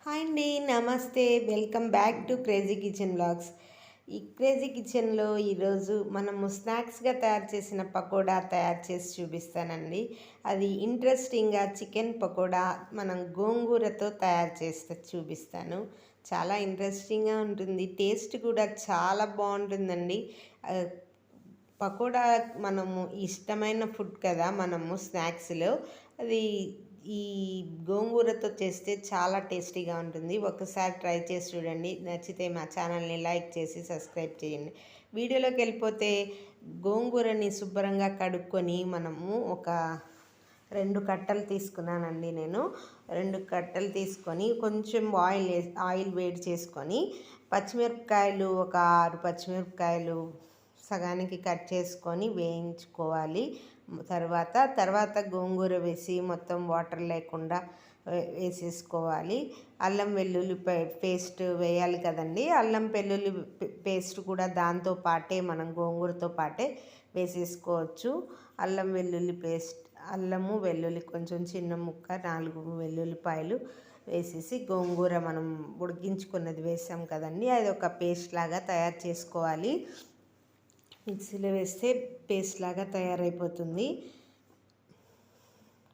Hi అండి, నమస్తే. Welcome back to Crazy Kitchen blogs. ఈ క్రేజీ కిచెన్లో ఈరోజు మనము స్నాక్స్గా తయారు చేసిన పకోడా తయారు చేసి చూపిస్తానండి. అది ఇంట్రెస్టింగ్గా చికెన్ పకోడా మనం గోంగూరతో తయారు చేస్తే చూపిస్తాను. చాలా ఇంట్రెస్టింగ్గా ఉంటుంది, టేస్ట్ కూడా చాలా బాగుంటుందండి. పకోడా మనము ఇష్టమైన ఫుడ్ కదా, మనము స్నాక్స్లో అది ఈ గోంగూరతో చేస్తే చాలా టేస్టీగా ఉంటుంది. ఒకసారి ట్రై చేసి చూడండి. నచ్చితే మా ఛానల్ని లైక్ చేసి సబ్స్క్రైబ్ చేయండి. వీడియోలోకి వెళ్ళిపోతే గోంగూరని శుభ్రంగా కడుక్కొని మనము ఒక 2 కట్టలు తీసుకున్నానండి. నేను 2 కట్టలు తీసుకొని కొంచెం ఆయిల్ వేడి చేసుకొని పచ్చిమిరపకాయలు ఒక 6 పచ్చిమిరపకాయలు సగానికి కట్ చేసుకొని వేయించుకోవాలి. తర్వాత గోంగూర వేసి మొత్తం వాటర్ లేకుండా వేసేసుకోవాలి. అల్లం వెల్లుల్లి పేస్ట్ వేయాలి కదండి. అల్లం వెల్లుల్లి పేస్ట్ కూడా దాంతో పాటే మనం గోంగూరతో పాటే వేసేసుకోవచ్చు. అల్లం వెల్లుల్లి పేస్ట్, అల్లము వెల్లుల్లి కొంచెం చిన్న ముక్క, 4 వెల్లుల్లిపాయలు వేసేసి గోంగూర మనం ఉడికించుకున్నది వేసాం కదండి, అది ఒక పేస్ట్ లాగా తయారు చేసుకోవాలి. మిక్సీలో వేస్తే పేస్ట్ లాగా తయారైపోతుంది.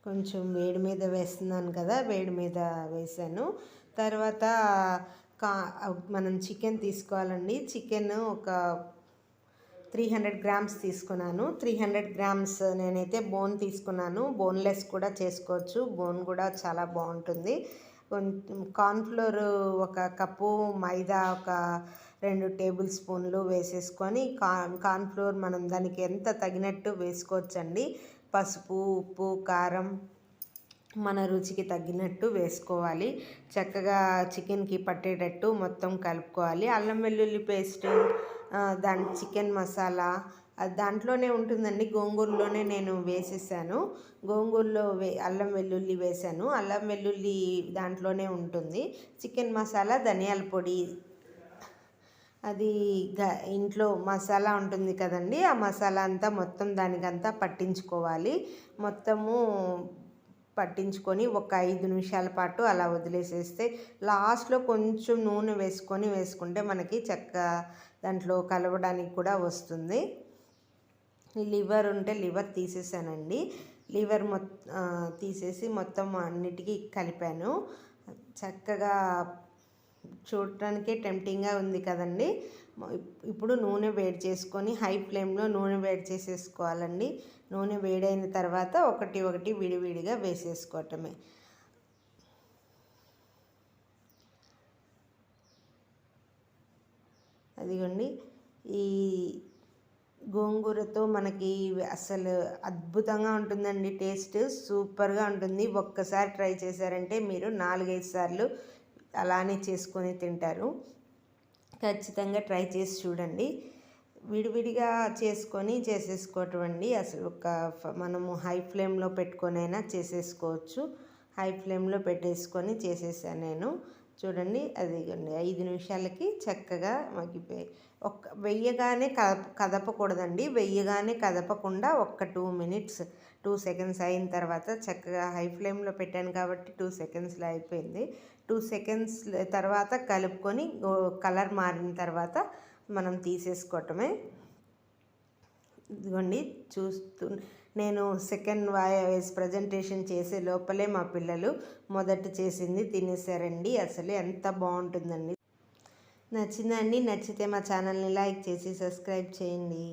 కొంచెం వేడి మీద వేస్తున్నాను కదా, వేడి మీద వేసాను. తర్వాత మనం చికెన్ తీసుకోవాలండి. చికెన్ ఒక 300 గ్రామ్స్ తీసుకున్నాను. 300 గ్రామ్స్ నేనైతే బోన్ తీసుకున్నాను. బోన్లెస్ కూడా చేసుకోవచ్చు, బోన్ కూడా చాలా బాగుంటుంది. కొంచెం కార్న్ఫ్లోర్ ఒక కప్పు, మైదా ఒక 2 టేబుల్ స్పూన్లు వేసేసుకొని కార్న్ఫ్లోర్ మనం దానికి ఎంత తగినట్టు వేసుకోవచ్చండి. పసుపు, ఉప్పు, కారం మన రుచికి తగ్గినట్టు వేసుకోవాలి. చక్కగా చికెన్కి పట్టేటట్టు మొత్తం కలుపుకోవాలి. అల్లం వెల్లుల్లి పేస్ట్, దాని చికెన్ మసాలా దాంట్లోనే ఉంటుందండి. గోంగూరలోనే నేను వేసేసాను. గోంగూరలో అల్లం వెల్లుల్లి వేసాను. అల్లం వెల్లుల్లి దాంట్లోనే ఉంటుంది. చికెన్ మసాలా, ధనియాల పొడి, అది ఇంట్లో మసాలా ఉంటుంది కదండి, ఆ మసాలా అంతా మొత్తం దానికంతా పట్టించుకోవాలి. మొత్తము పట్టించుకొని ఒక 5 నిమిషాల పాటు అలా వదిలేసేస్తే లాస్ట్లో కొంచెం నూనె వేసుకుంటే మనకి దాంట్లో కలవడానికి కూడా వస్తుంది. లివర్ ఉంటే లివర్ తీసేసానండి. లివర్ తీసేసి మొత్తం అన్నిటికీ కలిపాను. చక్కగా చూడటానికే టెంప్టింగ్గా ఉంది కదండి. ఇప్పుడు నూనె వేడి చేసుకొని హై ఫ్లేమ్లో నూనె వేడి చేసేసుకోవాలండి. నూనె వేడైన తర్వాత ఒకటి విడివిడిగా వేసేసుకోవటమే. అదిగోండి, ఈ గోంగూరతో మనకి అసలు అద్భుతంగా ఉంటుందండి. టేస్ట్ సూపర్గా ఉంటుంది. ఒక్కసారి ట్రై చేశారంటే మీరు 4-5 సార్లు అలానే చేసుకొని తింటారు. ఖచ్చితంగా ట్రై చేసి చూడండి. విడివిడిగా చేసేసుకోవటం అండి. అసలు మనము హై ఫ్లేమ్లో పెట్టుకొనైనా చేసేసుకోవచ్చు. హై ఫ్లేమ్లో పెట్టేసుకొని చేసేసాను నేను. చూడండి, అది 5 నిమిషాలకి చక్కగా మగ్గిపోయి వెయ్యగానే కదపకూడదండి. వెయ్యగానే కదపకుండా ఒక 2 సెకండ్స్ అయిన తర్వాత చక్కగా హై ఫ్లేమ్లో పెట్టాను కాబట్టి 2 సెకండ్స్లో అయిపోయింది. 2 సెకండ్స్ తర్వాత కలుపుకొని కలర్ మారిన తర్వాత మనం తీసేసుకోవటమే. ఇదిగోండి, నేను సెకండ్ వాయిస్ ప్రజెంటేషన్ చేసే లోపలే మా పిల్లలు మొదట చేసింది తినేసారండి. అసలు ఎంత బాగుంటుందండి. నచ్చిందండి. నచ్చితే మా ఛానల్ని లైక్ చేసి సబ్స్క్రైబ్ చేయండి.